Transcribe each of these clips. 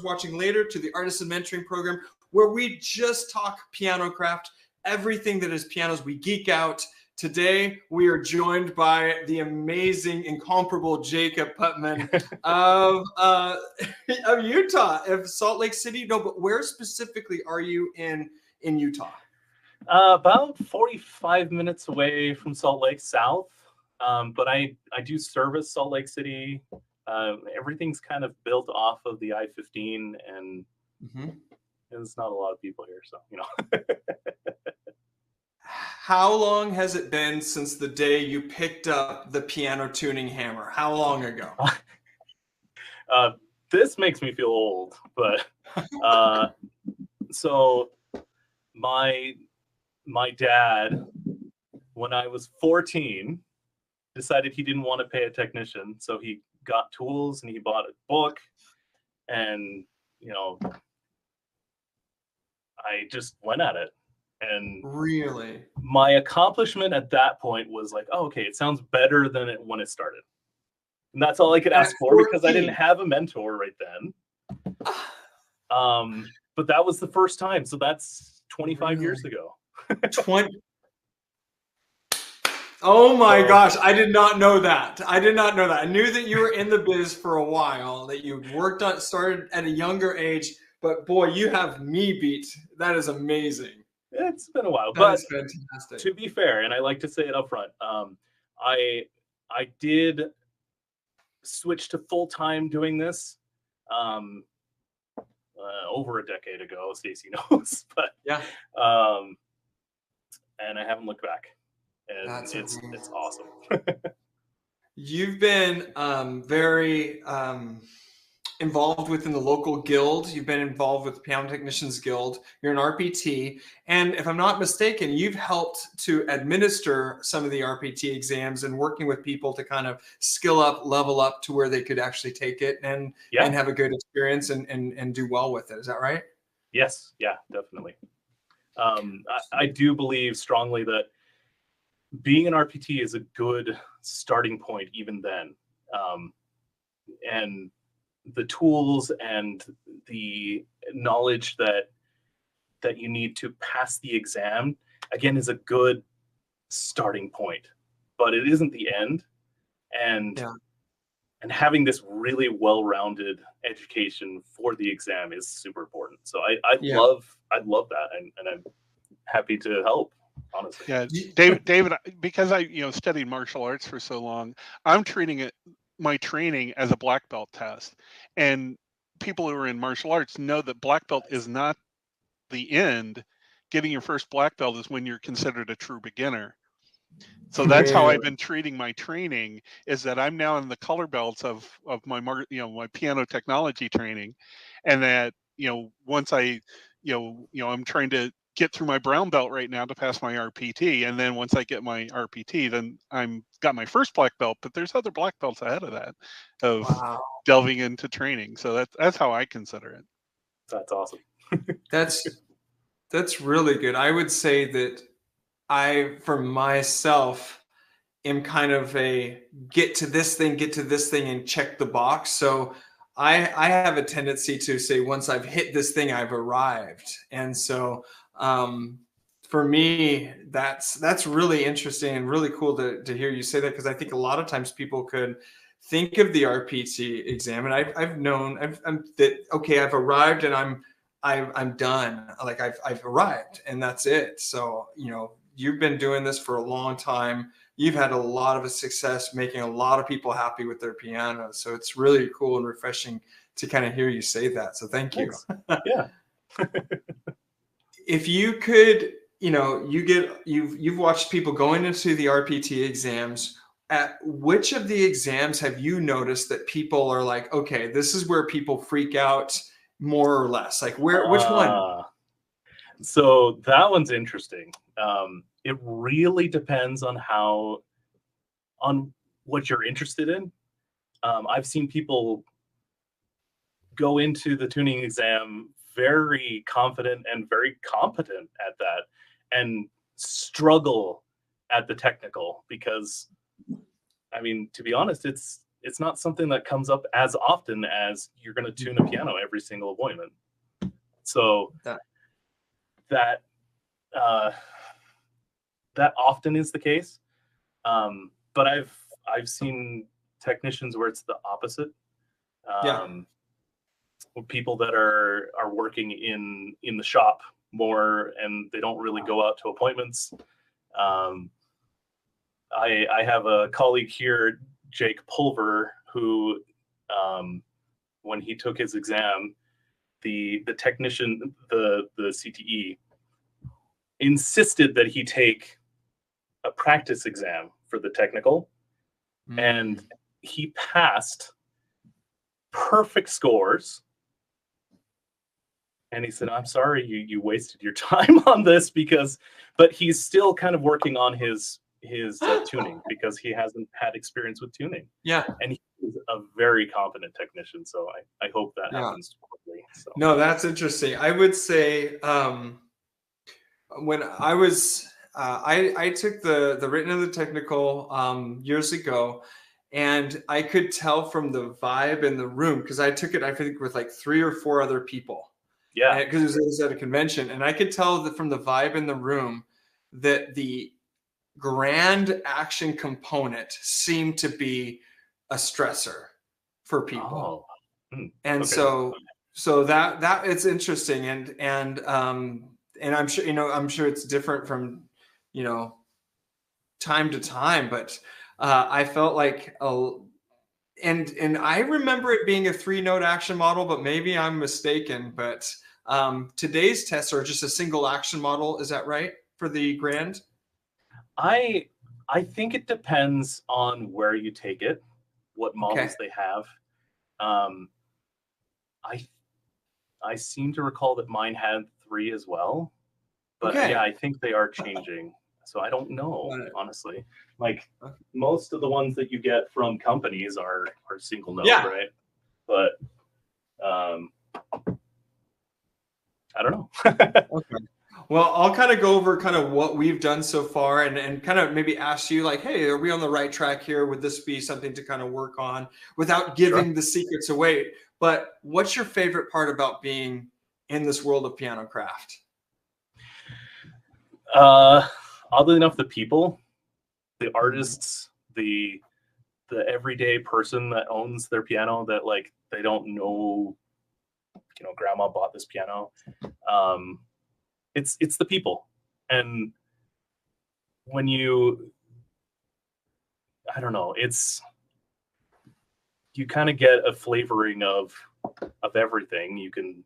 watching later to the Artisan Mentoring Program, where we just talk Pianocraft, everything that is pianos. We geek out. Today, we are joined by the amazing, incomparable Jacob Putnam of Utah, of Salt Lake City. No, but where specifically are you in Utah? About 45 minutes away from Salt Lake South. But I do service Salt Lake City. Everything's kind of built off of the I-15, and there's not a lot of people here, so How long has it been since the day you picked up the piano tuning hammer? How long ago? This makes me feel old, but so my dad, when I was 14, decided he didn't want to pay a technician, so he got tools and he bought a book, and I just went at it. And really, my accomplishment at that point was like, oh, okay, it sounds better than it when it started. And that's all I could ask for, because I didn't have a mentor right then. But that was the first time. So that's 25 years ago. 20. Oh my gosh, I did not know that. I did not know that. I knew that you were in the biz for a while, that you started at a younger age, but boy, you have me beat. That is amazing. It's been a while, but fantastic. To be fair, and I like to say it up front, I did switch to full-time doing this over a decade ago. Stacy knows, but yeah, and I haven't looked back, and it's awesome. You've been very involved within the local guild. You've been involved with the Piano Technicians Guild. You're an RPT. And if I'm not mistaken, you've helped to administer some of the RPT exams and working with people to kind of skill up, level up to where they could actually take it and have a good experience and do well with it. Is that right? Yes. Yeah, definitely. I do believe strongly that being an RPT is a good starting point even then. And the tools and the knowledge that you need to pass the exam, again, is a good starting point, but it isn't the end. And having this really well-rounded education for the exam is super important. So I love that, and I'm happy to help, honestly. Yeah, David, because I studied martial arts for so long, I'm treating my training as a black belt test, and people who are in martial arts know that black belt is not the end. Getting your first black belt is when you're considered a true beginner. So that's how I've been treating my training, is that I'm now in the color belts of my my piano technology training, and that once I I'm trying to get through my brown belt right now to pass my RPT, and then once I get my RPT, then I'm got my first black belt. But there's other black belts ahead of that, of delving into training. So that's how I consider it. That's awesome. That's really good. I would say that I, for myself, am kind of a get to this thing, and check the box. So I have a tendency to say, once I've hit this thing, I've arrived. And so for me, that's really interesting and really cool to hear you say that, because I think a lot of times people could think of the RPT exam, and I've known that okay, I've arrived and I'm done. Like I've arrived and that's it. So you've been doing this for a long time. You've had a lot of success making a lot of people happy with their pianos. So it's really cool and refreshing to kind of hear you say that. So thank you. Yeah. If you could, you've watched people going into the RPT exams. At which of the exams have you noticed that people are like, okay, this is where people freak out more or less? Like which one? So that one's interesting. It really depends on what you're interested in. I've seen people go into the tuning exam very confident and very competent at that, and struggle at the technical, because I mean, to be honest, it's it's not something that comes up as often as you're going to tune a piano every single appointment. So that often is the case. But I've seen technicians where it's the opposite. People that are working in the shop more, and they don't really go out to appointments. I have a colleague here, Jake Pulver, who when he took his exam, the technician, the CTE, insisted that he take a practice exam for the technical, and he passed perfect scores. And he said, I'm sorry you wasted your time on this, but he's still kind of working on his tuning because he hasn't had experience with tuning. Yeah. And he's a very competent technician. So I hope that happens quickly. So. No, that's interesting. I would say when I was, I took the written and the technical years ago, and I could tell from the vibe in the room, because I took it, I think, with like 3 or 4 other people. Yeah. Because it was at a convention, and I could tell that from the vibe in the room that the grand action component seemed to be a stressor for people. And okay. so that it's interesting, and I'm sure, I'm sure it's different from, time to time, but I felt like and I remember it being a 3-note action model, but maybe I'm mistaken. But today's tests are just a single action model. Is that right for the grand? I think it depends on where you take it, what models they have. I seem to recall that mine had 3 as well, but yeah, I think they are changing. So I don't know, honestly. Like most of the ones that you get from companies are single note, right? But I don't know. Okay. Well, I'll kind of go over kind of what we've done so far, and kind of maybe ask you, like, hey, are we on the right track here? Would this be something to kind of work on without giving the secrets away? But what's your favorite part about being in this world of Pianocraft? Oddly enough, the people, the artists, the everyday person that owns their piano, that like they don't know, grandma bought this piano. It's the people. And when I don't know, you kind of get a flavoring of everything. You can,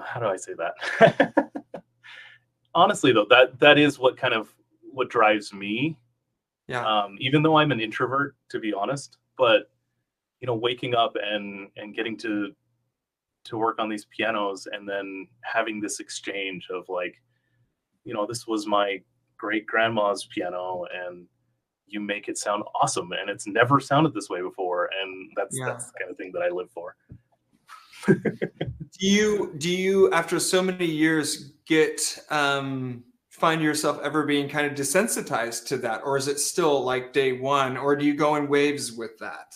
how do I say that? Honestly, though, that is what drives me. Yeah. Even though I'm an introvert, to be honest, but waking up and getting to work on these pianos, and then having this exchange of like, this was my great grandma's piano, and you make it sound awesome, and it's never sounded this way before, and that's the kind of thing that I live for. Do you after so many years find yourself ever being kind of desensitized to that, or is it still like day one, or do you go in waves with that,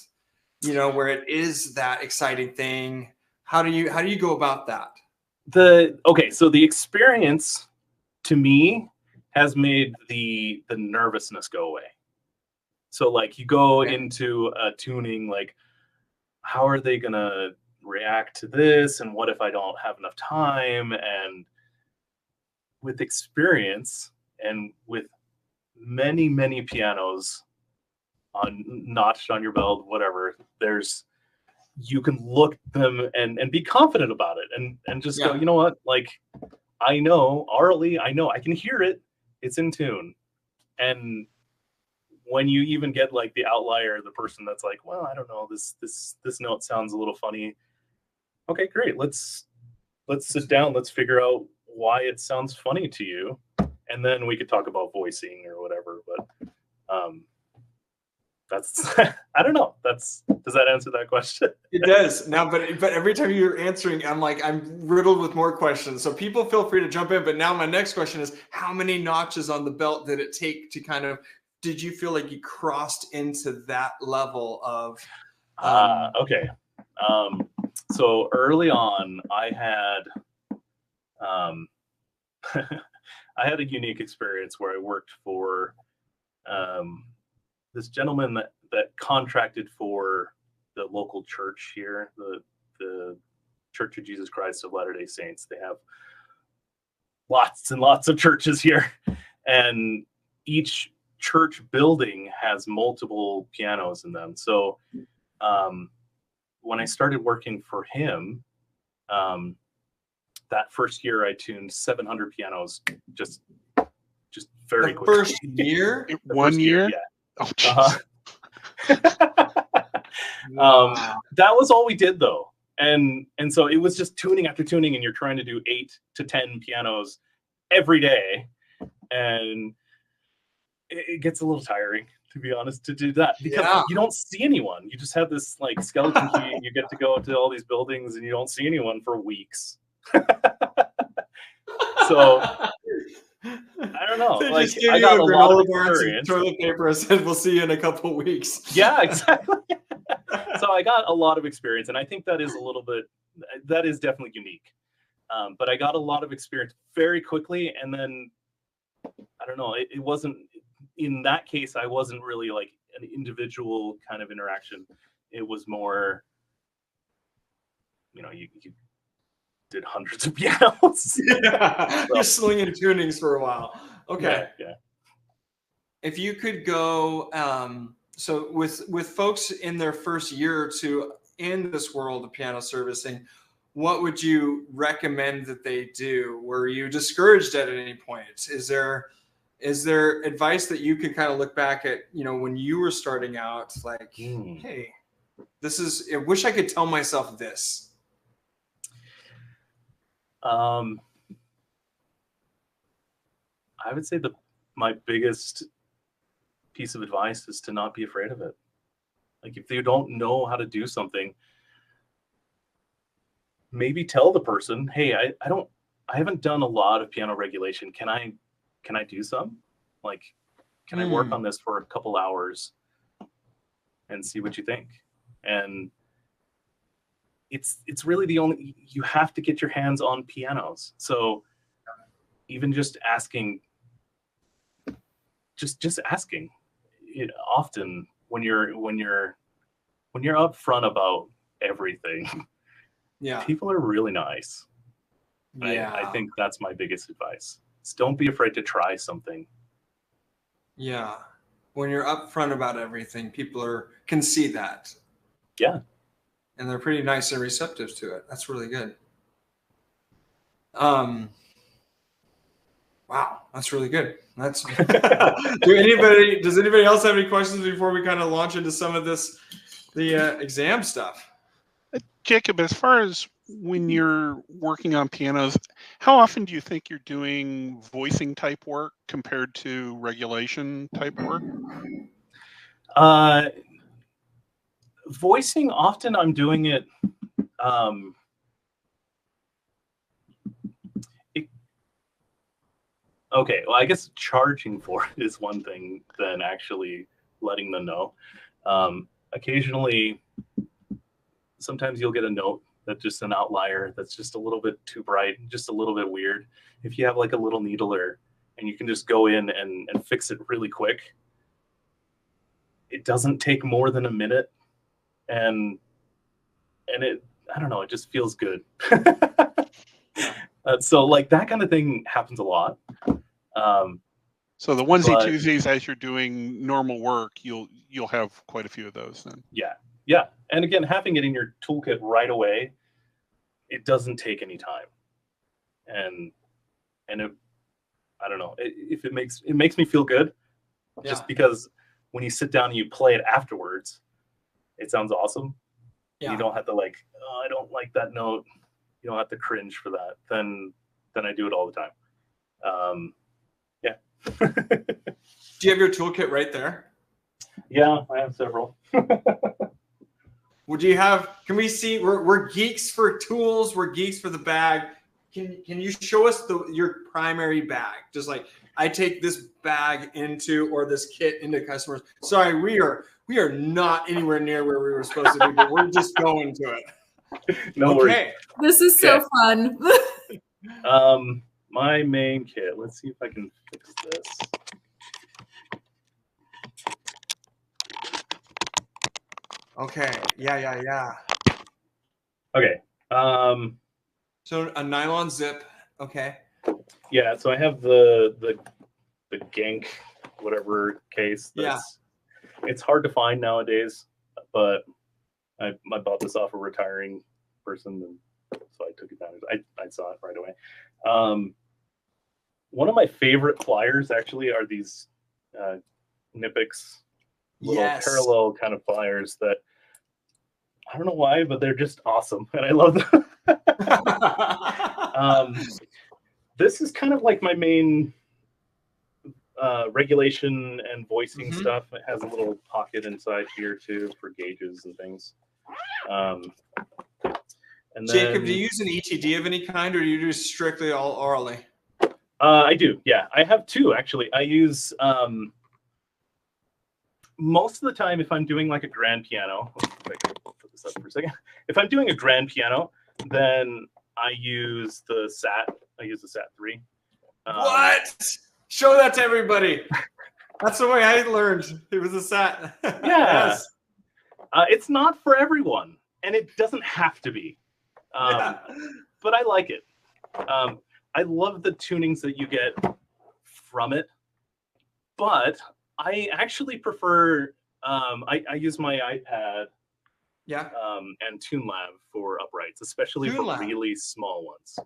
where it is that exciting thing? How do you go about that? So the experience to me has made the nervousness go away. So like you go into a tuning, like, how are they gonna react to this, and what if I don't have enough time? And with experience and with many pianos notched on your belt, whatever, you can look at them and be confident about it, and just go, you know what, like, I know orally, I can hear it, it's in tune. And when you even get like the outlier, the person that's like, well, I don't know, this note sounds a little funny. Okay, great. Let's sit down. Let's figure out why it sounds funny to you, and then we could talk about voicing or whatever. But that's I don't know. Does that answer that question? It does. Now, but every time you're answering, I'm riddled with more questions. So people feel free to jump in. But now my next question is, how many notches on the belt did it take to kind of did you feel like you crossed into that level of? Okay. So early on, I had a unique experience where I worked for this gentleman that contracted for the local church here, the Church of Jesus Christ of Latter-day Saints. They have lots and lots of churches here, and each church building has multiple pianos in them. So when I started working for him, that first year I tuned 700 pianos just very The quickly. first year? One year? Yeah. Oh, jeez. Wow. That was all we did though. And so it was just tuning after tuning, and you're trying to do 8 to 10 pianos every day. And it gets a little tiring, to be honest, to do that, because you don't see anyone. You just have this like skeleton key, and you get to go to all these buildings and you don't see anyone for weeks. So I don't know. They Like, just give I you got a a lot of granola bar and some experience. toilet paper and said, we'll see you in a couple of weeks. Yeah, exactly. So I got a lot of experience, and I think that is definitely unique. But I got a lot of experience very quickly, and then I don't know. It wasn't, in that case, I wasn't really like an individual kind of interaction. It was more, you did hundreds of pianos. Yeah. You're slinging tunings for a while. Okay. Yeah. If you could go, so with folks in their first year or two in this world of piano servicing, what would you recommend that they do? Were you discouraged at any point? Is there advice that you could kind of look back at, when you were starting out, like, hey, I wish I could tell myself this. I would say my biggest piece of advice is to not be afraid of it. Like, if you don't know how to do something, maybe tell the person, hey, I haven't done a lot of piano regulation. Can I do some? Like, can I work on this for a couple hours and see what you think? And it's really you have to get your hands on pianos. So even just asking, just asking, often when you're upfront about everything, people are really nice. Yeah. I think that's my biggest advice. Don't be afraid to try something. Yeah. When you're upfront about everything, people can see that. Yeah. And they're pretty nice and receptive to it. That's really good. Wow, that's really good. Does anybody else have any questions before we kind of launch into some of the exam stuff? Jacob, as far as when you're working on pianos, how often do you think you're doing voicing type work compared to regulation type work? Voicing, often I'm doing it. Okay, well, I guess charging for it is one thing than actually letting them know. Occasionally, sometimes you'll get a note that's just an outlier, that's just a little bit too bright, just a little bit weird. If you have like a little needler and you can just go in and fix it really quick, it doesn't take more than a minute, and it, I don't know, it just feels good. So like that kind of thing happens a lot. So the onesie twosies, as you're doing normal work, you'll have quite a few of those then. Yeah. And again, having it in your toolkit right away, it doesn't take any time. And it, I don't know, it makes me feel good, just because when you sit down and you play it afterwards, it sounds awesome. Yeah. You don't have to like, oh, I don't like that note. You don't have to cringe for that. Then I do it all the time. Yeah. Do you have your toolkit right there? Yeah, I have several. Would you have? Can we see? We're geeks for tools. We're geeks for the bag. can you show us your primary bag? Just like I take this bag into or this kit into customers. Sorry, we are not anywhere near where we were supposed to be, but we're just going to it. No worries. This is so fun. My main kit. Let's see if I can fix this. Okay. Yeah. Okay. So a nylon zip. Okay. Yeah. So I have the Genk whatever case. It's hard to find nowadays, but I bought this off a retiring person, and so I took advantage. I saw it right away. One of my favorite flyers actually are these Nipix little parallel kind of flyers that I don't know why, but they're just awesome, and I love them. This is kind of like my main regulation and voicing stuff. It has a little pocket inside here too for gauges and things. And Jacob, do you use an ETD of any kind, or do you do strictly all orally? I do, yeah. I have two actually. I use most of the time if I'm doing like a grand piano. If I can put this up for a second. If I'm doing a grand piano, then I use the SAT. I use the SAT 3. What? Show that to everybody. That's the way I learned. It was a SAT. Yeah. Yes. It's not for everyone, and it doesn't have to be. But I like it. I love the tunings that you get from it, but I actually prefer. I use my iPad. Yeah. And TuneLab for uprights, especially for really small ones.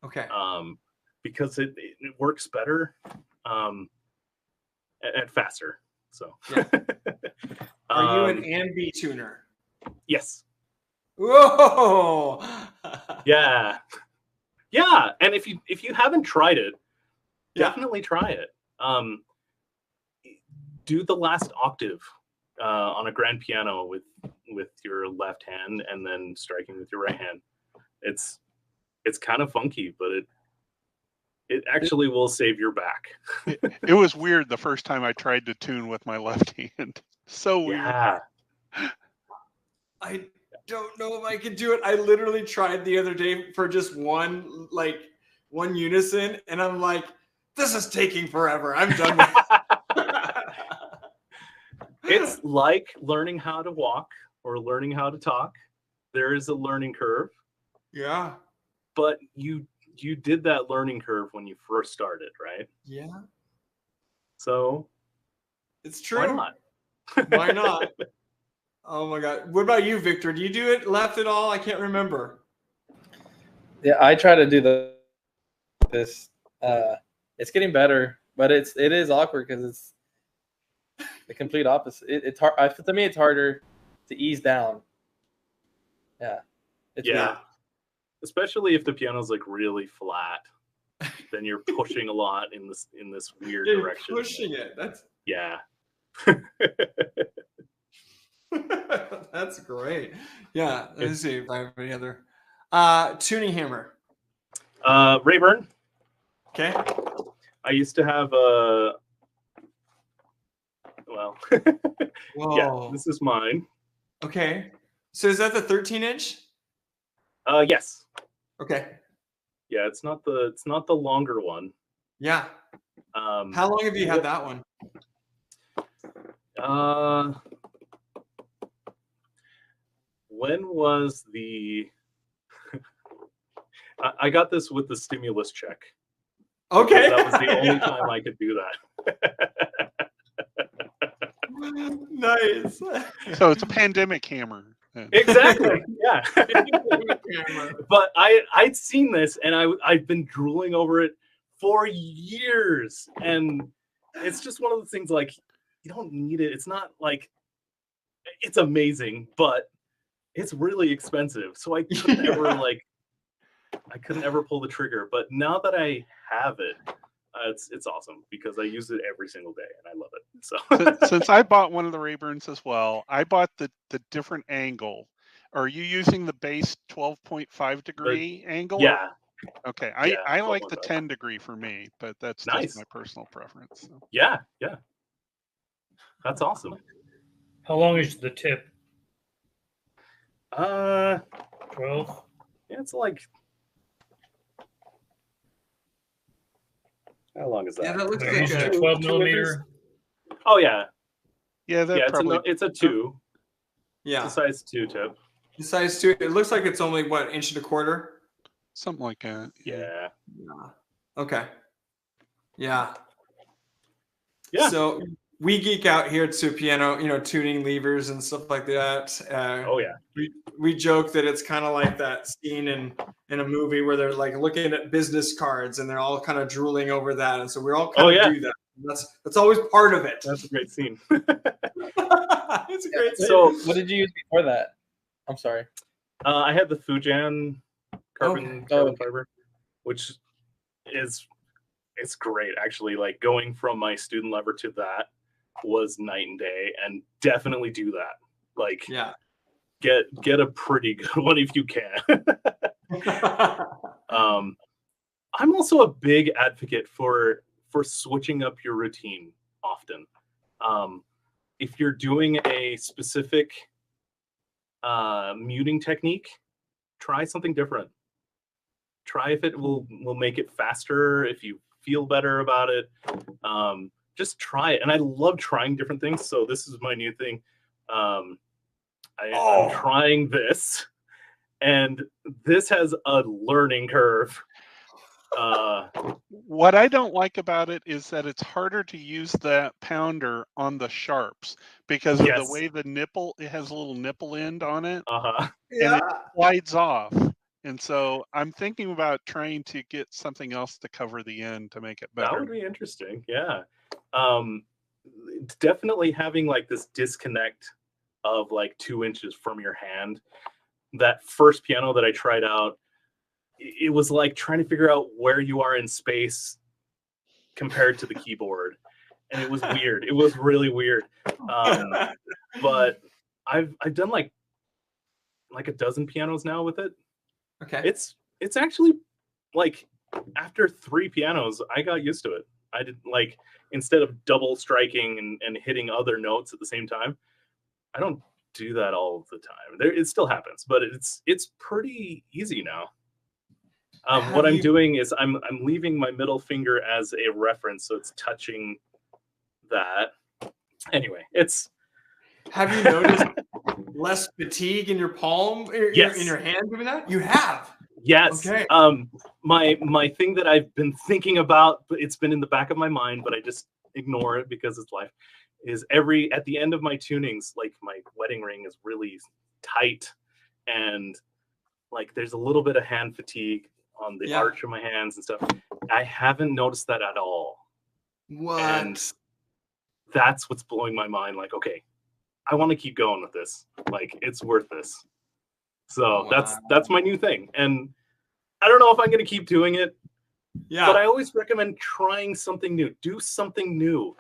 Okay. Because it works better and faster. So. Yeah. Are you an ambi tuner? Yes. Whoa. Yeah. Yeah, and if you haven't tried it, definitely try it. Do the last octave on a grand piano with your left hand, and then striking with your right hand. It's kind of funky, but it actually will save your back. It was weird the first time I tried to tune with my left hand. So weird. Yeah. I don't know if I could do it. I literally tried the other day for just one unison, and I'm like, this is taking forever. I'm done with it. It's like learning how to walk or learning how to talk. There is a learning curve. Yeah. But you did that learning curve when you first started, right? Yeah. So it's true. Why not? Why not? Oh my God. What about you, Victor? Do you do it left at all? I can't remember. Yeah, I try to do this. It's getting better, but it is awkward because it's the complete opposite. It's hard. To me, it's harder to ease down. Yeah. Yeah. Especially if the piano's like really flat, then you're pushing a lot in this weird direction. Pushing it. That's That's great. Yeah. Let me see if I have any other tuning hammer. Rayburn. Okay. I used to have a yeah, this is mine. Okay. So is that the 13-inch? Yes. Okay. Yeah, it's not the longer one. Yeah. How long have you had that one? When was the I got this with the stimulus check. Okay. That was the only time I could do that. Nice. So it's a pandemic hammer. Exactly. Yeah. But I'd seen this, and I've been drooling over it for years, and it's just one of those things like you don't need it. It's not like it's amazing, but it's really expensive. So I couldn't ever pull the trigger. But now that I have it, it's awesome because I use it every single day and I love it. So since I bought one of the Rayburns as well, I bought the different angle. Are you using the base 12.5 degree angle? Yeah. Okay, Yeah, I like the 12.5. 10 degree for me, but that's Nice. just my personal preference. So. Yeah. That's awesome. How long is the tip? 12. 12? Yeah, it's like. How long is that? Yeah, that looks They're like using a a 12 2 millimeter. Oh yeah, Yeah, that yeah. probably. It's a 2. yeah. It's a size 2 tip. The size 2. It looks like it's only what, 1.25 inches? Something like that. Yeah. Yeah. Okay. Yeah. Yeah. So we geek out here to piano, tuning levers and stuff like that. Oh yeah. We joke that it's kind of like that scene in a movie where they're like looking at business cards and they're all kind of drooling over that, and so we're all kind of do that. That's always part of it. That's a great scene. It's a great scene. So, What did you use before that? I'm sorry. I had the Fujian carbon fiber, which it's great actually. Like going from my student lever to that was night and day, and definitely do that. Like, yeah, get a pretty good one if you can. I'm also a big advocate for switching up your routine often. If you're doing a specific muting technique, try something different. Try if it will make it faster, if you feel better about it. Just try it. And I love trying different things. So this is my new thing. I'm trying this, and this has a learning curve. What I don't like about it is that it's harder to use that pounder on the sharps because of the way the nipple, it has a little nipple end on it, and it slides off. And so I'm thinking about trying to get something else to cover the end to make it better. That would be interesting. Yeah. Definitely having like this disconnect of like 2 inches from your hand. That first piano that I tried out, it was like trying to figure out where you are in space compared to the keyboard. And it was weird. It was really weird. But I've done like a dozen pianos now with it. Okay. It's actually like after 3 pianos, I got used to it. I did like, instead of double striking and hitting other notes at the same time, I don't do that all the time. It still happens, but it's pretty easy now. What I'm doing is I'm leaving my middle finger as a reference, so it's touching that. Anyway, Have you noticed less fatigue in your palm, in your hand doing that? You have. Yes. Okay. My thing that I've been thinking about, but it's been in the back of my mind, but I just ignore it because it's life, is at the end of my tunings, like my wedding ring is really tight, and like there's a little bit of hand fatigue on the arch of my hands and stuff. I haven't noticed that at all. What? And that's what's blowing my mind. Like, okay, I want to keep going with this. Like, it's worth this. So that's my new thing. And I don't know if I'm going to keep doing it. Yeah. But I always recommend trying something new. Do something new.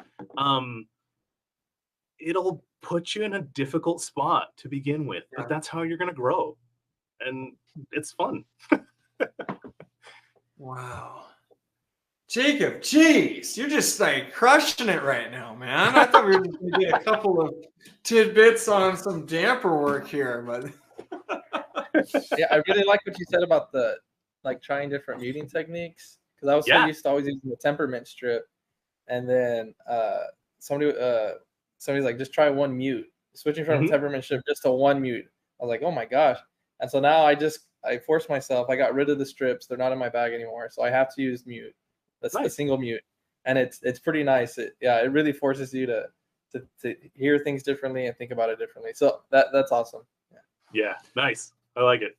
It'll put you in a difficult spot to begin with, but that's how you're going to grow. And it's fun. Wow. Jacob, geez, you're just like crushing it right now, man. I thought we were going to get a couple of tidbits on some damper work here, but yeah, I really like what you said about the trying different muting techniques, because I was so used to always using the temperament strip, and then somebody's like, just try one mute, switching from temperament strip just to one mute. I was like, oh my gosh. And so now I forced myself. I got rid of the strips. They're not in my bag anymore. So I have to use mute. That's the single mute. And it's pretty nice. It really forces you to hear things differently and think about it differently. So that's awesome. Yeah, nice. I like it.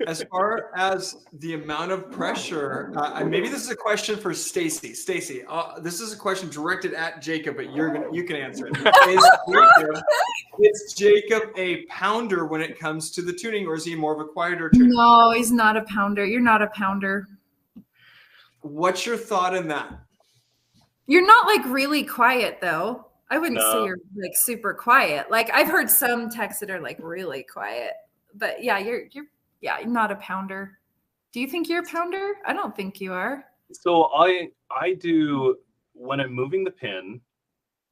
As far as the amount of pressure, maybe this is a question for Stacy. Stacy, this is a question directed at Jacob, but you can answer it. Is Jacob a pounder when it comes to the tuning, or is he more of a quieter tuner? No, he's not a pounder. You're not a pounder. What's your thought in that? You're not like really quiet though. I wouldn't say you're like super quiet. Like I've heard some techs that are like really quiet, but yeah, you're not a pounder. Do you think you're a pounder? I don't think you are. So I do when I'm moving the pin,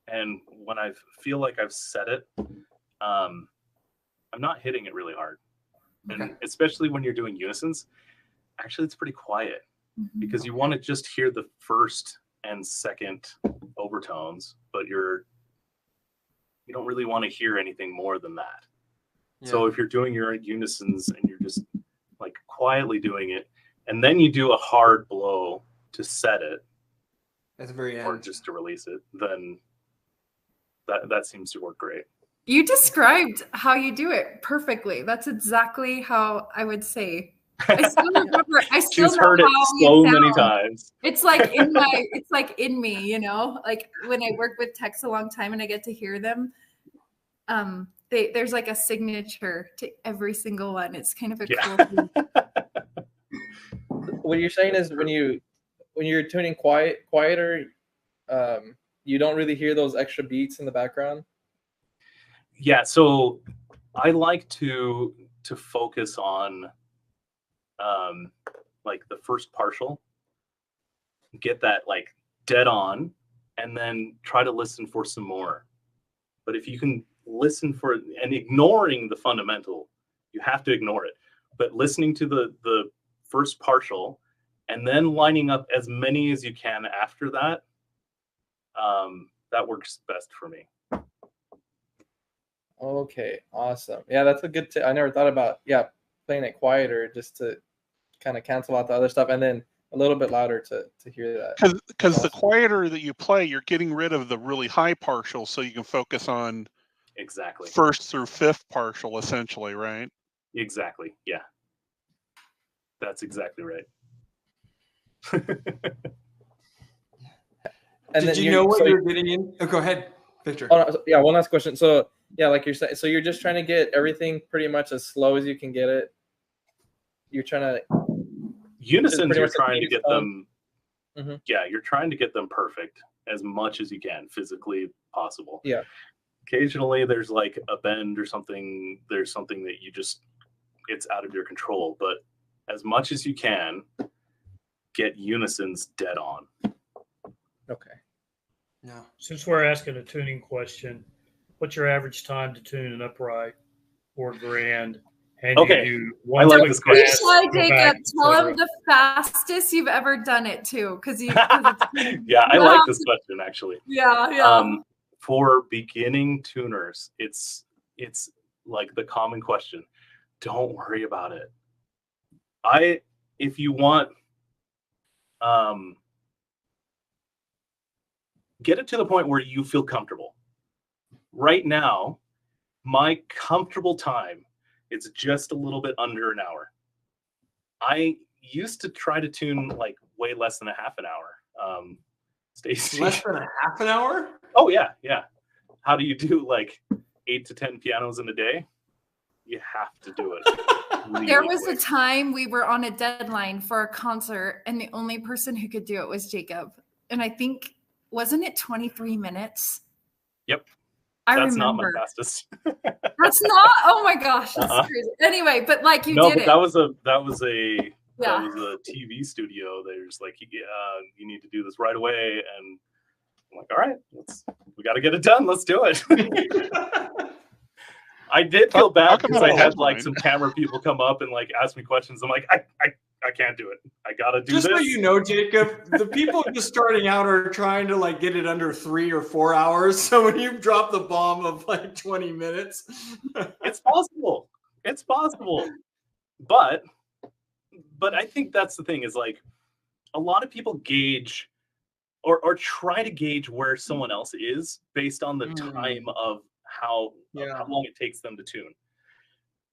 and when I feel like I've set it, I'm not hitting it really hard, Okay. and especially when you're doing unisons, actually it's pretty quiet because you want to just hear the first and second overtones, but you don't really want to hear anything more than that. Yeah. So if you're doing your unisons and you're just like quietly doing it, and then you do a hard blow to set it, at the very end, or just to release it, then that seems to work great. You described how you do it perfectly. That's exactly how I would say. I still remember. I still She's know heard it how so you many sound. times. It's like it's like in me, you know. Like when I work with techs a long time and I get to hear them, there's like a signature to every single one. It's kind of a cool thing. What you're saying is when you're tuning quieter, you don't really hear those extra beats in the background. Yeah, so I like to focus on like the first partial, get that like dead on, and then try to listen for some more. But if you can listen for and ignoring the fundamental, you have to ignore it. But listening to the first partial and then lining up as many as you can after that, that works best for me. Okay, awesome. Yeah, that's a good tip. I never thought about playing it quieter just to kind of cancel out the other stuff, and then a little bit louder to hear that. Because the quieter that you play, you're getting rid of the really high partial, so you can focus on Exactly. first through fifth partial, essentially, right? Exactly. Yeah. That's exactly right. And did you know what you're getting in? Oh, go ahead, Victor. Oh, no, yeah, one last question. So yeah, like you're saying, so you're just trying to get everything pretty much as slow as you can get it. You're trying to unisons. You're trying to get them. Mm-hmm. Yeah, you're trying to get them perfect as much as you can, physically possible. Yeah. Occasionally, there's like a bend or something. There's something that it's out of your control. But as much as you can, get unisons dead on. Okay. No. Since we're asking a tuning question, what's your average time to tune an upright or grand? And okay, you do I like this question. Jacob, tell him the fastest you've ever done it too, because yeah, I like this question actually. Yeah. For beginning tuners, it's like the common question. Don't worry about it. If you want, get it to the point where you feel comfortable. Right now, my comfortable time is just a little bit under an hour. I used to try to tune like way less than a half an hour. Stacey. Less than a half an hour? Oh yeah. How do you do like 8 to 10 pianos in a day? You have to do it. Really there was quick. a time we were on a deadline for a concert, and the only person who could do it was Jacob. And I think, wasn't it 23 minutes? Yep. I That's remember. not my fastest. That's not. Oh my gosh, that's crazy. Anyway, but like you did it. That was a TV studio. There's like, you need to do this right away, and I'm like, all right, we got to get it done. Let's do it. I did feel bad because I had like some camera people come up and like ask me questions. I'm like, I can't do it. I gotta do this. Just so you know, Jacob, the people just starting out are trying to like get it under 3 or 4 hours. So when you drop the bomb of like 20 minutes, it's possible. It's possible. But I think that's the thing is like a lot of people gauge or try to gauge where someone else is based on the time of how long it takes them to tune.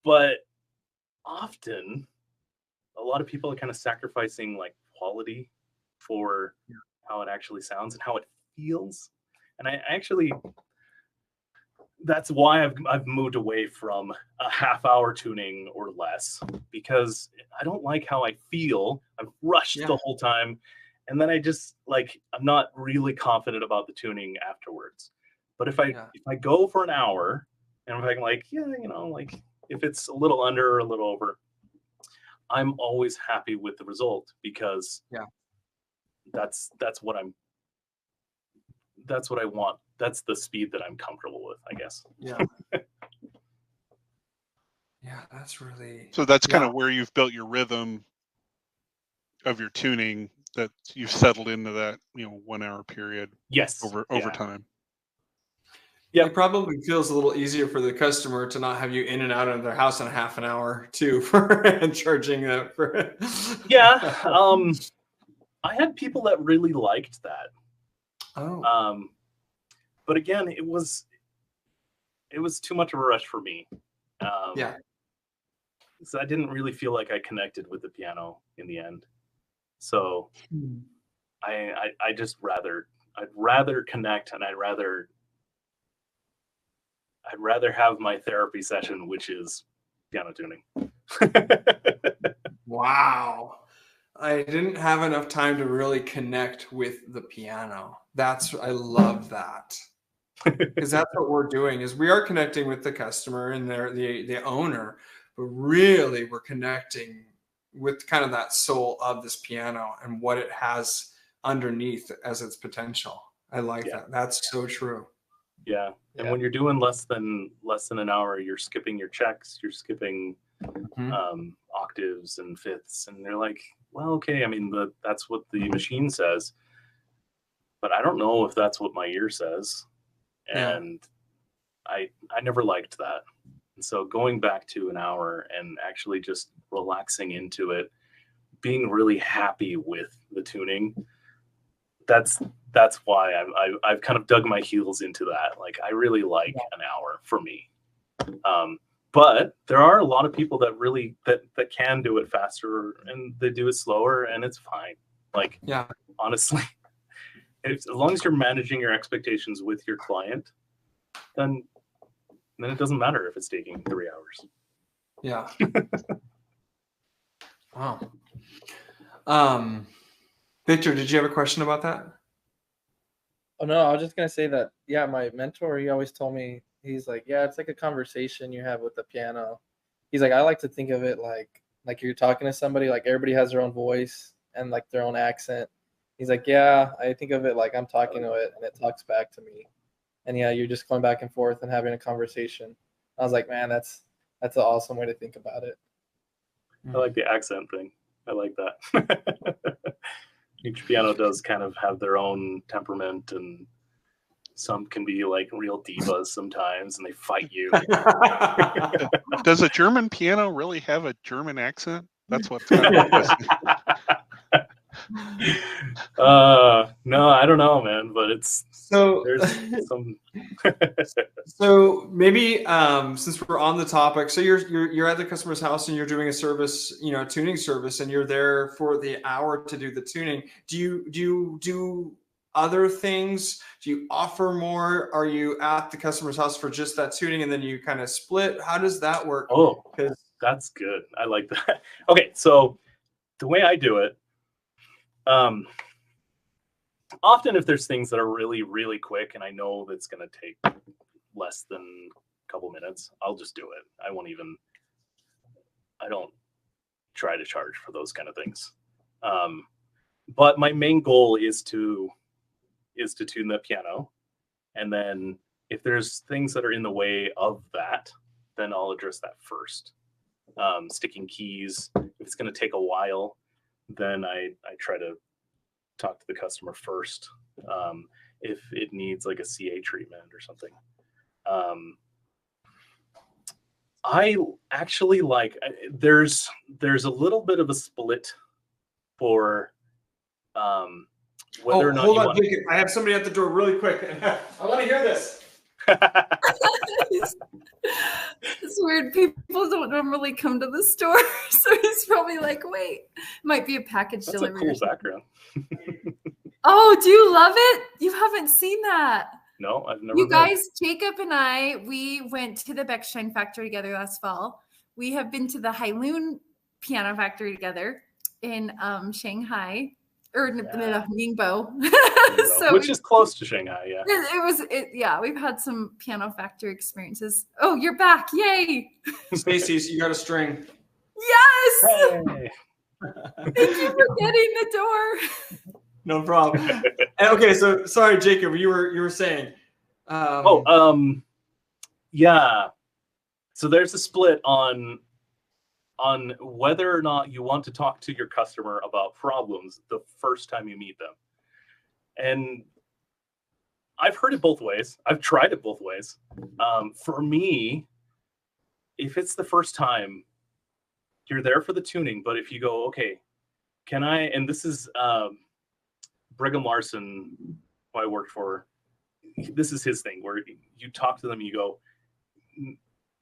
But often a lot of people are kind of sacrificing like quality for how it actually sounds and how it feels. And I actually, that's why I've moved away from a half hour tuning or less, because I don't like how I feel. I'm rushed the whole time. And then I just like, I'm not really confident about the tuning afterwards. But if I go for an hour and if I can like, like if it's a little under or a little over, I'm always happy with the result, because that's what I want. That's the speed that I'm comfortable with, I guess. Yeah. Yeah, that's really. So that's kind of where you've built your rhythm of your tuning, that you've settled into that, 1 hour period. Yes. Over time. Yeah, it probably feels a little easier for the customer to not have you in and out of their house in a half an hour too, for charging that for. Yeah. I had people that really liked that. Oh. But again, it was too much of a rush for me. Yeah. So I didn't really feel like I connected with the piano in the end. So I'd rather connect, and I'd rather have my therapy session, which is piano tuning. Wow. I didn't have enough time to really connect with the piano. I love that. Because that's what we're doing, is we are connecting with the customer and the owner, but really we're connecting with kind of that soul of this piano and what it has underneath as its potential. I like that. That's so true. Yeah. And when you're doing less than an hour, you're skipping your checks, you're skipping octaves and fifths, and they're like, well, okay, I mean, that's what the machine says, but I don't know if that's what my ear says. And I never liked that. And so going back to an hour and actually just relaxing into it, being really happy with the tuning, that's why I've kind of dug my heels into that. Like, I really like an hour for me. But there are a lot of people that really that can do it faster, and they do it slower, and it's fine. Like, honestly, as long as you're managing your expectations with your client, then it doesn't matter if it's taking 3 hours. Yeah. Wow. Victor, did you have a question about that? Oh no, I was just gonna say that. Yeah, my mentor, he always told me, he's like, yeah, it's like a conversation you have with the piano. He's like, I like to think of it like you're talking to somebody, like everybody has their own voice and like their own accent. He's like, yeah, I think of it like I'm talking to it and it talks back to me. And yeah, you're just going back and forth and having a conversation. I was like, man, that's an awesome way to think about it. I like the accent thing. I like that. Each piano does kind of have their own temperament, and some can be like real divas sometimes, and they fight you. Does a German piano really have a German accent? That's what's kind of interesting. No, I don't know, man, but there's some. So maybe since we're on the topic, so you're at the customer's house and you're doing a service, a tuning service, and you're there for the hour to do the tuning. Do you do other things? Do you offer more? Are you at the customer's house for just that tuning and then you kind of split? How does that work? Oh, that's good. I like that. Okay, so the way I do it, often if there's things that are really, really quick and I know that's going to take less than a couple minutes, I'll just do it. I don't try to charge for those kind of things. But my main goal is to tune the piano. And then if there's things that are in the way of that, then I'll address that first. Sticking keys, if it's going to take a while, then I try to talk to the customer first. If it needs like a CA treatment or something. I actually like, there's a little bit of a split for whether or not hold on, I have somebody at the door really quick. I want to hear this. It's weird. People don't normally come to the store, so he's probably like, "Wait, might be a package delivery." That's a cool background. Oh, do you love it? You haven't seen that? No, I've never. You guys, Jacob and I, we went to the Beckstein factory together last fall. We have been to the Hailoon piano factory together in Shanghai. Or Ningbo. So which is close to Shanghai, yeah. Yeah, we've had some piano factory experiences. Oh, you're back. Yay. Stacey, you got a string. Yes. Hey. Thank you for getting the door. No problem. And, okay, so sorry, Jacob, you were saying. Yeah. So there's a split on whether or not you want to talk to your customer about problems the first time you meet them. And I've heard it both ways. I've tried it both ways. For me, if it's the first time, you're there for the tuning, but if you go, okay, can I, and this is Brigham Larson, who I worked for, this is his thing, where you talk to them, you go,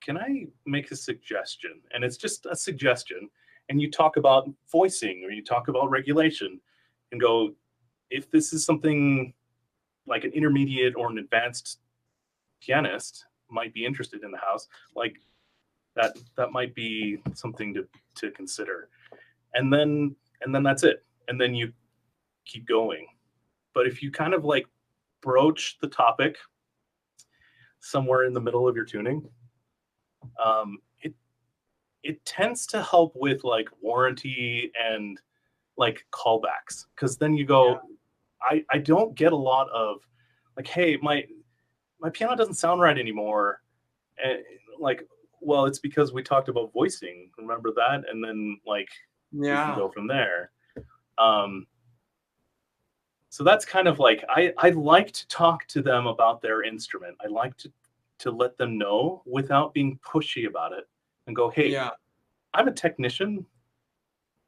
can I make a suggestion? And it's just a suggestion. And you talk about voicing or you talk about regulation and go, if this is something like an intermediate or an advanced pianist might be interested in the house, like that might be something to consider. And then that's it. And then you keep going. But if you kind of like broach the topic somewhere in the middle of your tuning, it tends to help with like warranty and like callbacks, because then you go, I don't get a lot of like, hey, my piano doesn't sound right anymore, and like, well, it's because we talked about voicing, remember that? And then like we can go from there. So that's kind of like, I like to talk to them about their instrument. I like to let them know without being pushy about it and go, hey, I'm a technician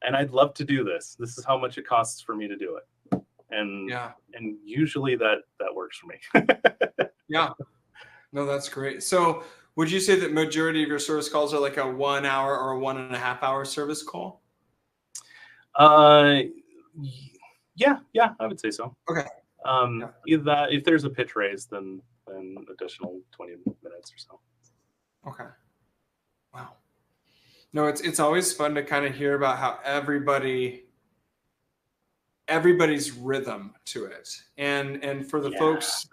and I'd love to do this. This is how much it costs for me to do it. And usually that works for me. Yeah. No, that's great. So would you say that majority of your service calls are like a 1 hour or a 1.5 hour service call? Yeah, I would say so. Okay. Either that, if there's a pitch raise, then additional 20 minutes or so. Okay. Wow. No, it's always fun to kind of hear about how everybody's rhythm to it, and for the folks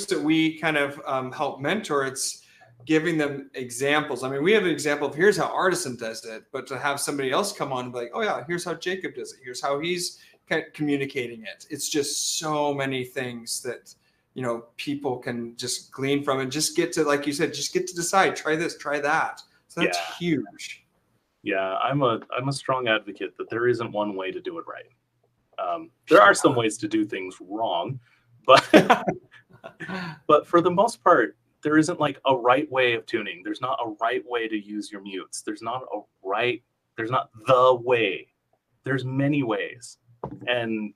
that we kind of help mentor, it's giving them examples. I mean, we have an example of here's how Artisan does it, but to have somebody else come on and be like, oh yeah, here's how Jacob does it. Here's how he's communicating it. It's just so many things that, you know, people can just glean from and just get to, like you said, just get to decide, try this, try that. So that's huge. Yeah, I'm a strong advocate that there isn't one way to do it right. There are some ways to do things wrong, but but for the most part, there isn't like a right way of tuning. There's not a right way to use your mutes. There's not the way. There's many ways. And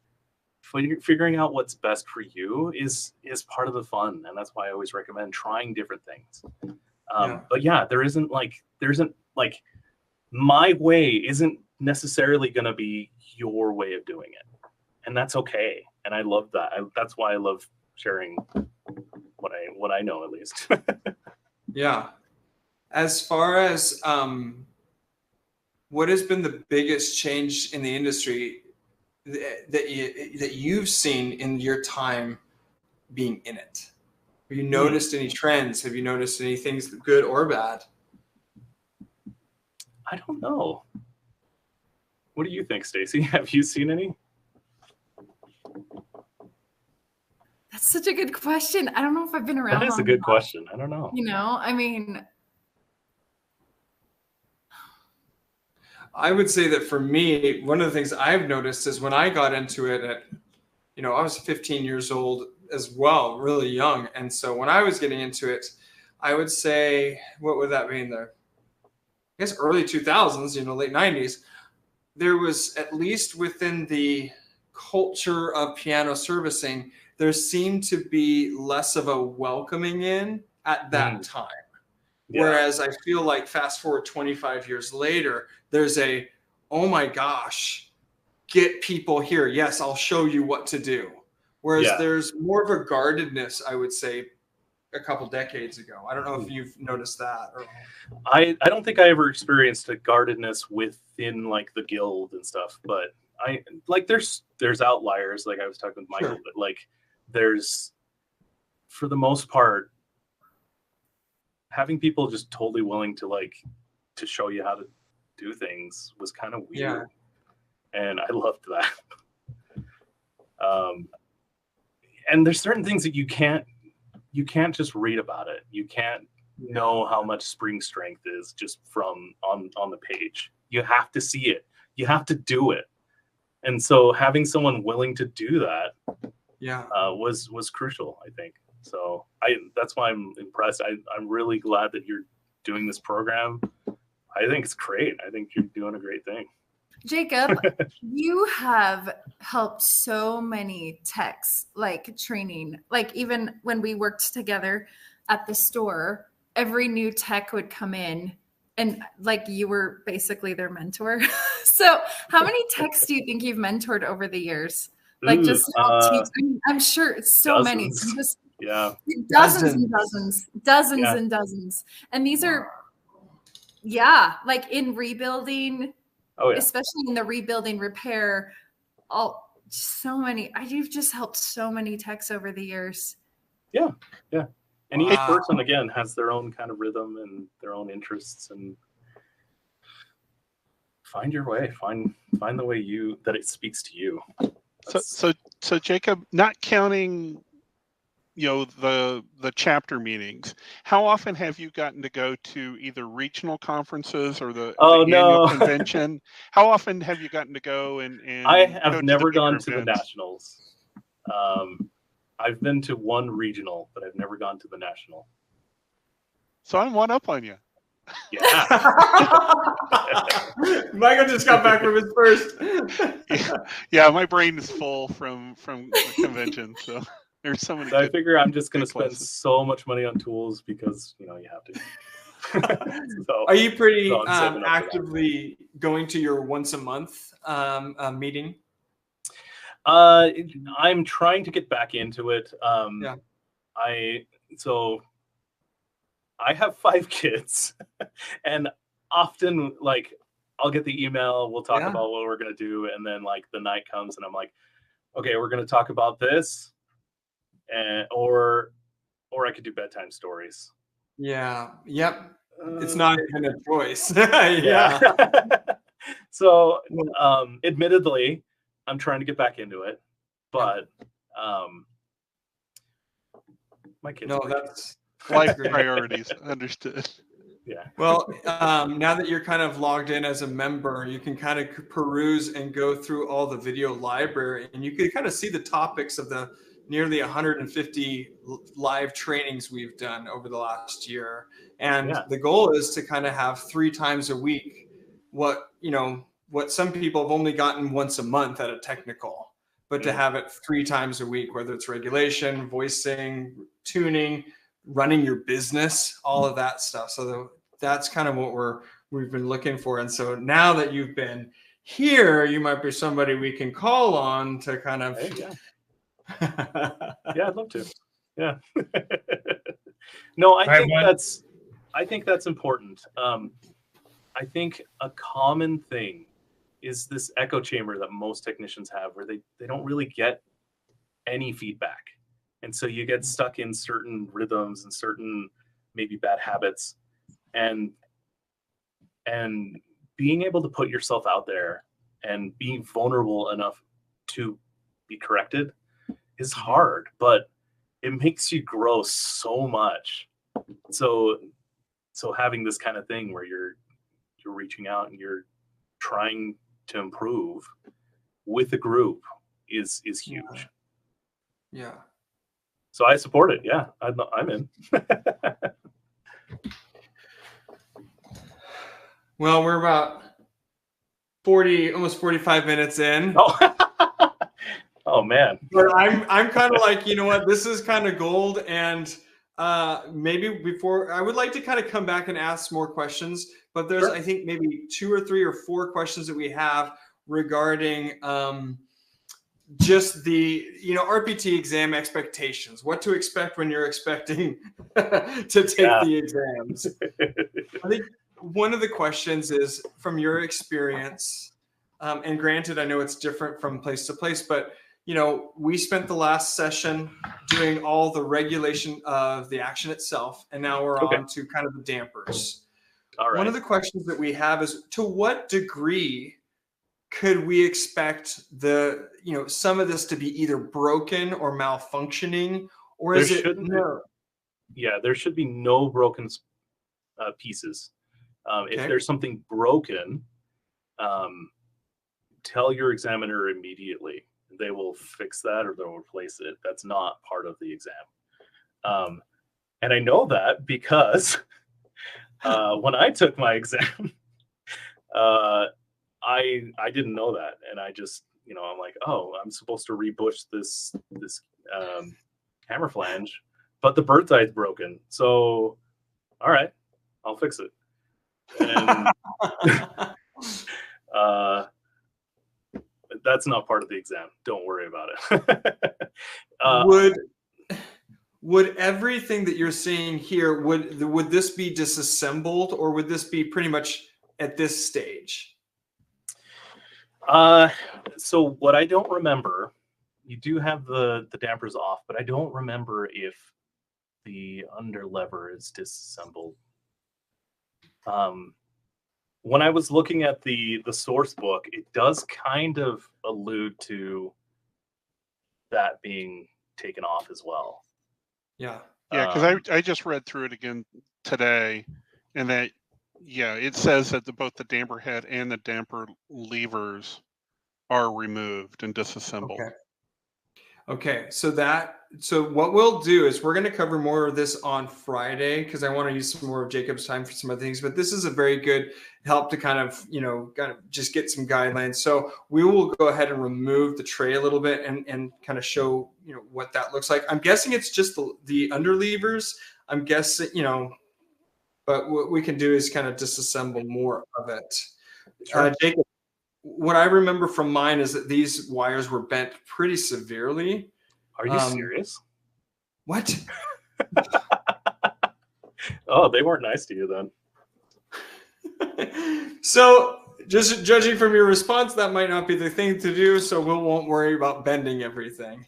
figuring out what's best for you is part of the fun. And that's why I always recommend trying different things. But yeah, there isn't like my way isn't necessarily going to be your way of doing it. And that's okay. And I love that. That's why I love sharing what I know, at least. Yeah. As far as what has been the biggest change in the industry that you've seen in your time being in it? Have you noticed any trends? Have you noticed any things good or bad? I don't know. What do you think, Stacy? Have you seen any? That's such a good question. I don't know if I've been around. That is a good question. I don't know. You know, I mean, I would say that for me, one of the things I've noticed is when I got into it at, you know, I was 15 years old as well, really young. And so when I was getting into it, I would say, what would that be in the, I guess, early 2000s, you know, late 90s, there was, at least within the culture of piano servicing, there seemed to be less of a welcoming in at that time. Yeah. Whereas I feel like fast forward 25 years later, there's a, oh my gosh, get people here. Yes, I'll show you what to do. Whereas there's more of a guardedness, I would say, a couple decades ago. I don't know if you've noticed that. Or... I don't think I ever experienced a guardedness within like the guild and stuff, but I like there's outliers, like I was talking with Michael, but like there's, for the most part, having people just totally willing to like to show you how to do things was kind of Yeah. weird, and I loved that. And there's certain things that you can't just read about it. You can't know how much spring strength is just from on the page. You have to see it. You have to do it. And so having someone willing to do that was crucial, I think. So that's why I'm impressed. I'm really glad that you're doing this program. I think it's great. I think you're doing a great thing. Jacob, you have helped so many techs, like training, like even when we worked together at the store, every new tech would come in and like you were basically their mentor. So how many techs do you think you've mentored over the years? Like just I'm sure it's so many. Just dozens and dozens. And these are like in rebuilding. Oh, yeah. Especially in the rebuilding repair, so many. You've just helped so many techs over the years. Yeah. And each person again has their own kind of rhythm and their own interests, and find your way. Find the way that it speaks to you. So Jacob, not counting the chapter meetings, how often have you gotten to go to either regional conferences or the annual convention? How often have you gotten to go and I have never gone to the nationals. I've been to one regional, but I've never gone to the national. So I'm one up on you. Yeah. Michael just got back from his first. Yeah, my brain is full from the convention, so there's so many. So I figure I'm just going to spend so much money on tools because you have to. So, are you pretty actively going to your once a month meeting? I'm trying to get back into it. I have 5 kids, and often I'll get the email. We'll talk about what we're gonna do, and then the night comes, and I'm like, okay, we're gonna talk about this. Or I could do bedtime stories. Yeah. Yep. It's not even a choice. So, admittedly, I'm trying to get back into it, but my kids. No, that's life priorities. Understood. Yeah. Well, now that you're kind of logged in as a member, you can kind of peruse and go through all the video library, and you can kind of see the topics of the nearly 150 live trainings we've done over the last year. And the goal is to kind of have 3 times a week what some people have only gotten once a month at a technical, but to have it 3 times a week, whether it's regulation, voicing, tuning, running your business, all of that stuff. So that's kind of what we've been looking for. And so now that you've been here, you might be somebody we can call on to kind of yeah, I'd love to. Yeah. No, I think that's important. I think a common thing is this echo chamber that most technicians have, where they don't really get any feedback, and so you get stuck in certain rhythms and certain maybe bad habits, and being able to put yourself out there and being vulnerable enough to be corrected is hard, but it makes you grow so much. So having this kind of thing where you're reaching out and you're trying to improve with a group is huge. Yeah. So I support it. Yeah, I'm in. Well, we're about almost 45 minutes in. Oh man. But I'm kind of like, you know what, this is kind of gold, and maybe before I would like to kind of come back and ask more questions, but there's I think maybe 2 or 3 or 4 questions that we have regarding just the RPT exam expectations, what to expect when you're expecting to take the exams. I think one of the questions is, from your experience, and granted, I know it's different from place to place, but we spent the last session doing all the regulation of the action itself, and now we're on to kind of the dampers. All right. One of the questions that we have is, to what degree could we expect some of this to be either broken or malfunctioning, or There is it shouldn't no? Yeah, there should be no broken pieces. If Okay. there's something broken, tell your examiner immediately. They will fix that or they'll replace it. That's not part of the exam. And I know that because when I took my exam, I didn't know that, and I just, I'm like, oh, I'm supposed to rebush this hammer flange, but the bird's eye's broken. So, all right, I'll fix it. And that's not part of the exam. Don't worry about it. Would everything that you're seeing here, would this be disassembled, or would this be pretty much at this stage? So what I don't remember, you do have the dampers off, but I don't remember if the under lever is disassembled. When I was looking at the source book, it does kind of allude to that being taken off as well. Yeah, because I just read through it again today, and that, it says that both the damper head and the damper levers are removed and disassembled. Okay. So what we'll do is we're going to cover more of this on Friday, because I want to use some more of Jacob's time for some other things. But this is a very good help to kind of just get some guidelines. So we will go ahead and remove the tray a little bit and kind of show what that looks like. I'm guessing it's just the under levers. I'm guessing but what we can do is kind of disassemble more of it. Sure. Jacob, what I remember from mine is that these wires were bent pretty severely. Are you serious? What? Oh, they weren't nice to you then. So, just judging from your response, that might not be the thing to do. So we won't worry about bending everything.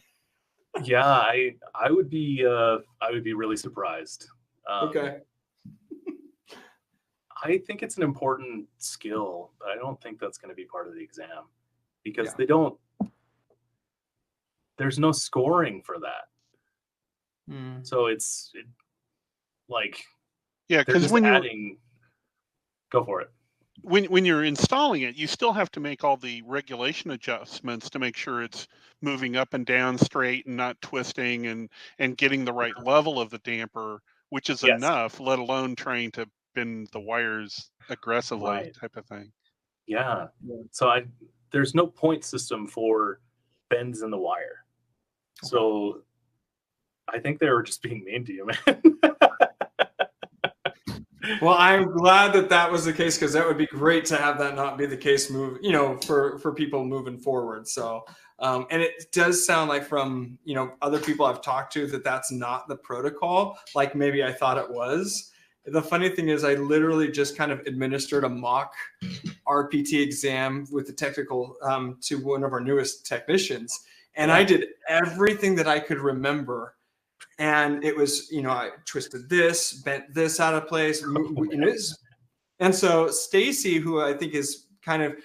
Yeah, I would be really surprised. Okay. I think it's an important skill, but I don't think that's going to be part of the exam, because there's no scoring for that. So it's because when go for it. When you're installing it, you still have to make all the regulation adjustments to make sure it's moving up and down straight and not twisting, and getting the right level of the damper, which is enough, let alone trying to bend the wires aggressively, type of thing. Yeah. So there's no point system for bends in the wire. Okay. So I think they were just being mean to you, man. Well, I'm glad that was the case, because that would be great to have that not be the case for people moving forward. So, and it does sound like from, other people I've talked to that's not the protocol, like maybe I thought it was. The funny thing is I literally just kind of administered a mock RPT exam with the technical to one of our newest technicians. And I did everything that I could remember. And it was, I twisted this, bent this out of place. And so Stacy, who I think is kind of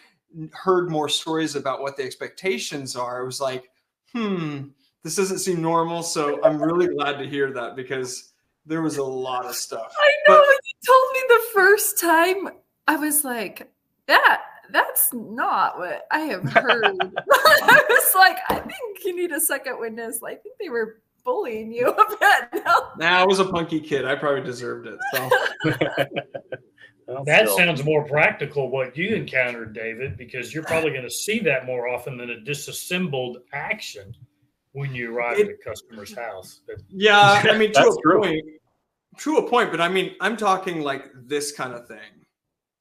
heard more stories about what the expectations are, was like, this doesn't seem normal. So I'm really glad to hear that, because there was a lot of stuff. I know. When you told me the first time, I was like, that's not what I have heard. I was like, I think you need a second witness. I think they were bullying you a bit. Nah, I was a punky kid. I probably deserved it. So. That sounds more practical, what you encountered, David, because you're probably going to see that more often than a disassembled action when you arrive at a customer's house. Yeah, I mean, to a point, but I mean, I'm talking like this kind of thing.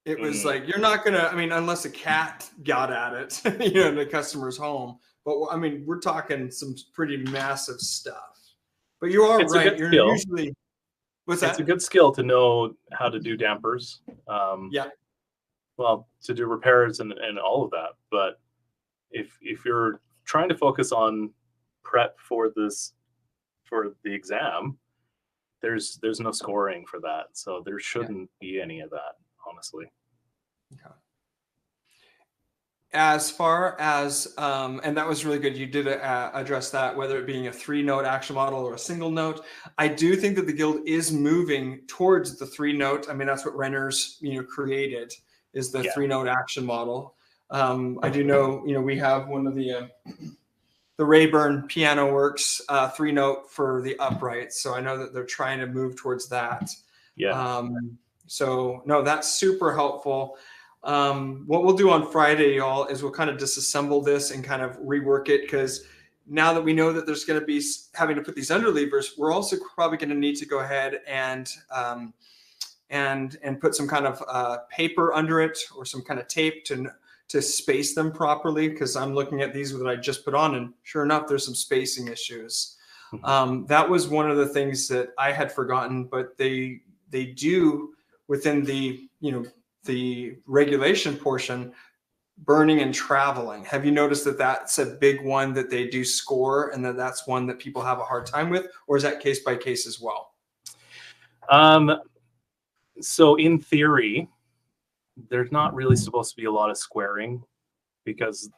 It was like, you're not going to, unless a cat got at it, in the customer's home. But I mean, we're talking some pretty massive stuff. But you are right. You're usually, what's that? It's a good skill to know how to do dampers. Well, to do repairs and all of that. But if you're trying to focus on prep for the exam, there's no scoring for that, so there shouldn't be any of that. honestly. Okay. As far as, and that was really good. You did address that, whether it being a 3-note action model or a single note. I do think that the guild is moving towards the 3-note. I mean, that's what Renner's, created, is the 3-note action model. I do know, we have one of the Rayburn Piano Works 3-note for the uprights. So I know that they're trying to move towards that. Yeah. So no, that's super helpful. What we'll do on Friday, y'all, is we'll kind of disassemble this and kind of rework it, because now that we know that there's going to be having to put these underlevers, we're also probably going to need to go ahead and put some kind of paper under it, or some kind of tape to space them properly, because I'm looking at these that I just put on, and sure enough, there's some spacing issues. That was one of the things that I had forgotten, but they do within the the regulation portion, burning and traveling. Have you noticed that that's a big one that they do score, and that's one that people have a hard time with, or is that case by case as well? So in theory, there's not really supposed to be a lot of squaring, because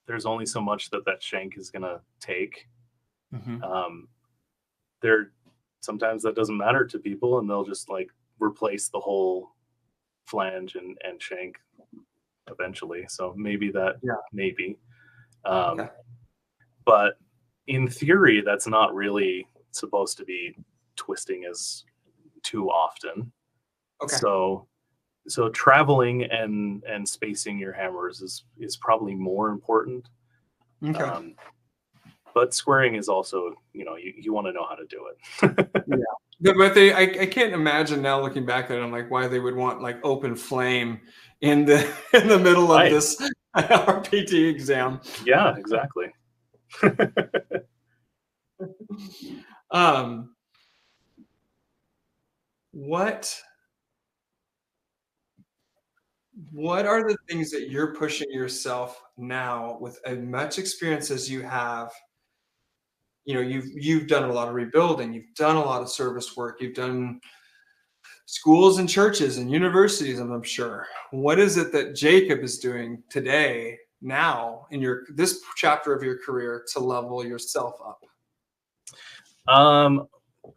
there's only so much that shank is going to take. Sometimes that doesn't matter to people, and they'll just like replace the whole flange and shank eventually. So maybe maybe. Okay. But in theory, that's not really supposed to be twisting as too often. Okay. So traveling and spacing your hammers is probably more important. Okay. But squaring is also, you want to know how to do it. Yeah, but I can't imagine now looking back at it, I'm like, why they would want like open flame in the middle of this RPT exam. Yeah, exactly. What are the things that you're pushing yourself now with as much experience as you have? You've done a lot of rebuilding, you've done a lot of service work, you've done schools and churches and universities, and I'm sure. What is it that Jacob is doing today, now, in this chapter of your career, to level yourself up?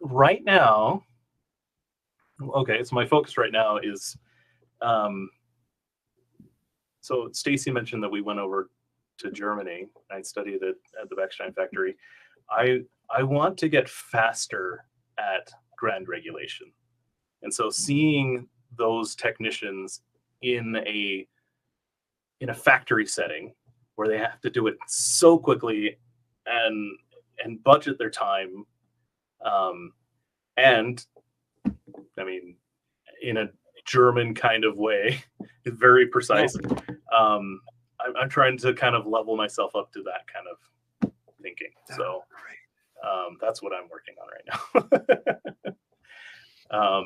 Right now, okay, so my focus right now is, so Stacy mentioned that we went over to Germany. I studied at the Beckstein factory. I want to get faster at grand regulation. And so seeing those technicians in a factory setting where they have to do it so quickly and budget their time, and I mean, in a German kind of way, very precise. I'm trying to kind of level myself up to that kind of thinking. So that's what I'm working on right now.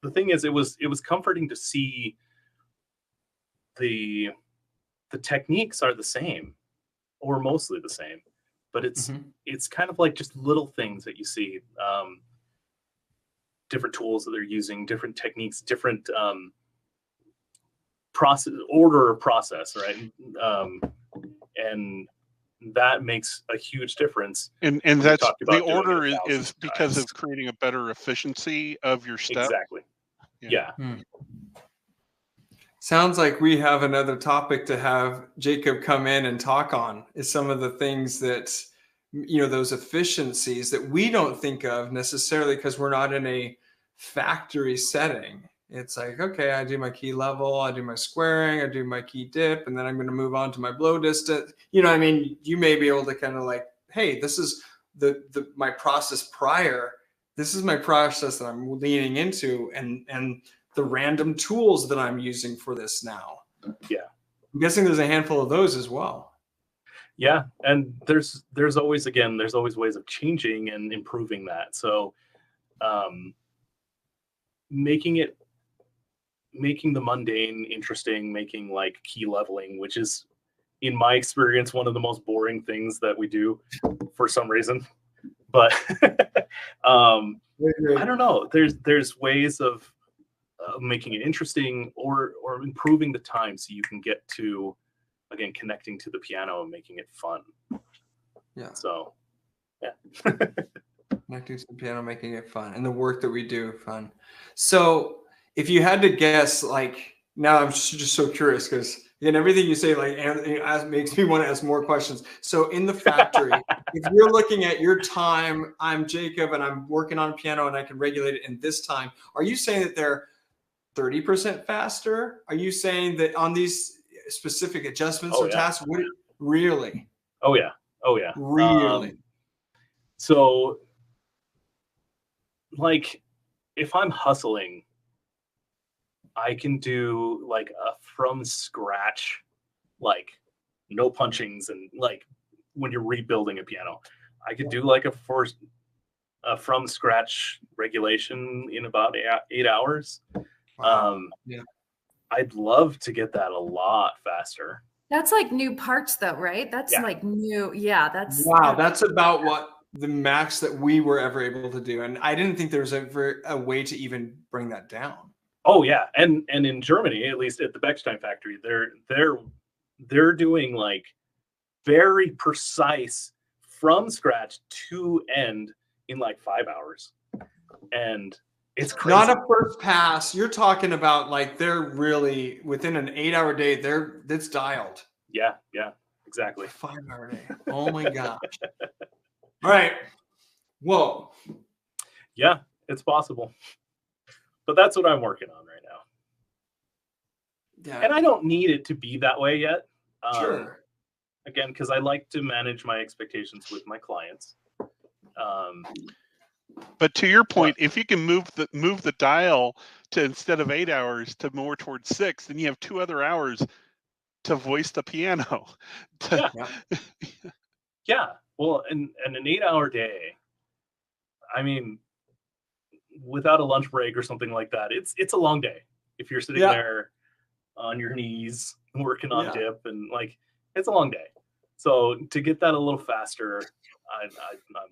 The thing is, it was comforting to see the techniques are the same, or mostly the same, but it's kind of like just little things that you see, different tools that they're using, different techniques, different process, right? And that makes a huge difference. And that's the order is because of creating a better efficiency of your step. Exactly. Yeah. Sounds like we have another topic to have Jacob come in and talk on, is some of the things that, those efficiencies that we don't think of necessarily because we're not in a factory setting. It's like, okay, I do my key level, I do my squaring, I do my key dip, and then I'm going to move on to my blow distance. You may be able to kind of like, hey, this is my process prior. This is my process that I'm leaning into, and the random tools that I'm using for this now. Yeah. I'm guessing there's a handful of those as well. Yeah. And there's always ways of changing and improving that. So making the mundane interesting, making like key leveling, which is, in my experience, one of the most boring things that we do for some reason. But I don't know. There's ways of making it interesting, or improving the time so you can get to, again, connecting to the piano and making it fun. Yeah. So, yeah. Connecting to the piano, making it fun, and the work that we do fun. So if you had to guess, like, now I'm just so curious because again, everything you say makes me want to ask more questions. So in the factory, if you're looking at your time, I'm Jacob and I'm working on a piano and I can regulate it in this time. Are you saying that they're 30% faster? Are you saying that on these specific adjustments or tasks? Really? Oh yeah. Really? So, like, if I'm hustling, I can do like a from scratch, like no punchings, and like when you're rebuilding a piano, I could do like a from scratch regulation in about 8 hours. Wow. Yeah. I'd love to get that a lot faster. That's like new parts though, right? That's like new. Yeah, that's about what the max that we were ever able to do. And I didn't think there was ever a way to even bring that down. Oh yeah. And in Germany, at least at the Bechstein factory, they're doing like very precise from scratch to end in like 5 hours. And it's crazy. Not a first pass. You're talking about like they're really within an 8-hour day. That's dialed. Yeah, exactly. 5-hour day. Oh my gosh. All right. Whoa. Yeah, it's possible. But that's what I'm working on right now. Yeah. And I don't need it to be that way yet. Sure. Again, because I like to manage my expectations with my clients. But to your point, if you can move the dial to, instead of 8 hours, to more towards 6, then you have 2 other hours to voice the piano. Yeah. Well, and an 8-hour day, I mean, without a lunch break or something like that, it's a long day. If you're sitting there on your knees working on dip, and like, it's a long day. So to get that a little faster, I'm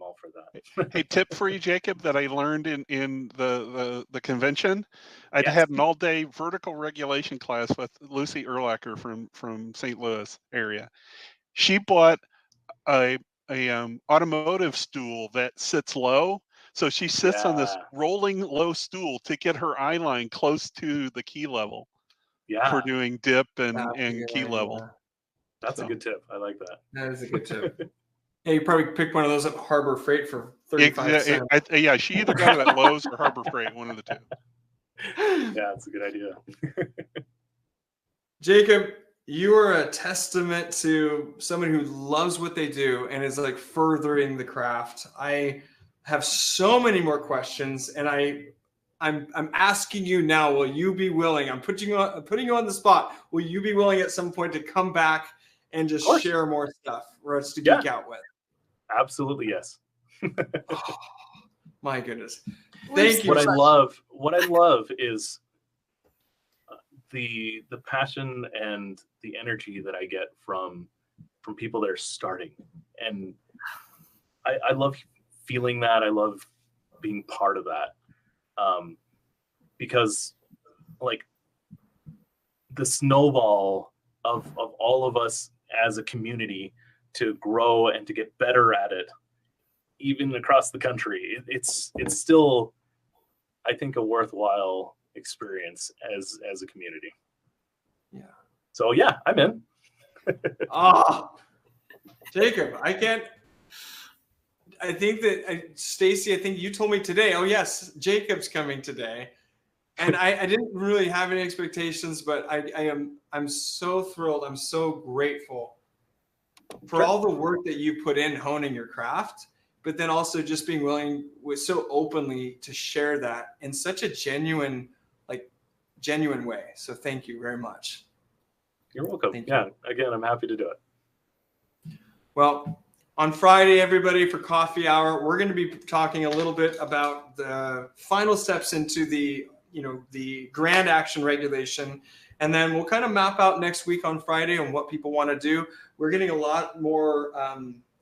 all for that. Hey, tip for you, Jacob, that I learned in the convention. I had an all-day vertical regulation class with Lucy Erlacher from St. Louis area. She bought a automotive stool that sits low, so she sits on this rolling low stool to get her eye line close to the key level for doing dip and key level. That's a good tip. I like that. That is a good tip. Yeah, you probably picked one of those at Harbor Freight for 35 cents. Yeah, she either got it at Lowe's or Harbor Freight, one of the two. Yeah, that's a good idea. Jacob, you are a testament to someone who loves what they do and is like furthering the craft. I have so many more questions, and I'm asking you now, will you be willing? I'm putting you on the spot. Will you be willing at some point to come back and just share more stuff for us to geek out with? Absolutely, yes. Oh, my goodness. Thank you. What I love is the passion and the energy that I get from people that are starting. And I love feeling that. I love being part of that. Because like the snowball of all of us as a community to grow and to get better at it, even across the country, it's still, I think, a worthwhile experience as a community. Yeah. So yeah, I'm in. Jacob, I think that Stacy, I think you told me today. Oh yes, Jacob's coming today, and I didn't really have any expectations, but I'm so thrilled. I'm so grateful for all the work that you put in honing your craft, but then also just being willing so openly to share that in such a genuine way. So thank you very much. You're welcome. Yeah, again, I'm happy to do it. Well, on Friday, everybody, for coffee hour, we're going to be talking a little bit about the final steps into the grand action regulation. And then we'll kind of map out next week on Friday on what people want to do. We're getting a lot more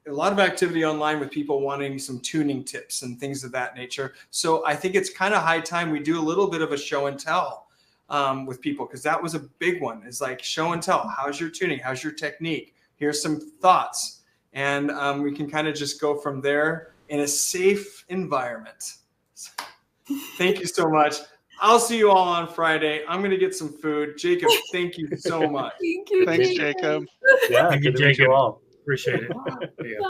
a lot of activity online with people wanting some tuning tips and things of that nature. So I think it's kind of high time we do a little bit of a show and tell with people, because that was a big one. It's like show and tell. How's your tuning? How's your technique? Here's some thoughts. And we can kind of just go from there in a safe environment. Thank you so much. I'll see you all on Friday. I'm going to get some food. Jacob, thank you so much. Thank you. Thanks, Jacob. Yeah, Thank you, good to meet you Jacob. all. Appreciate it. Yeah.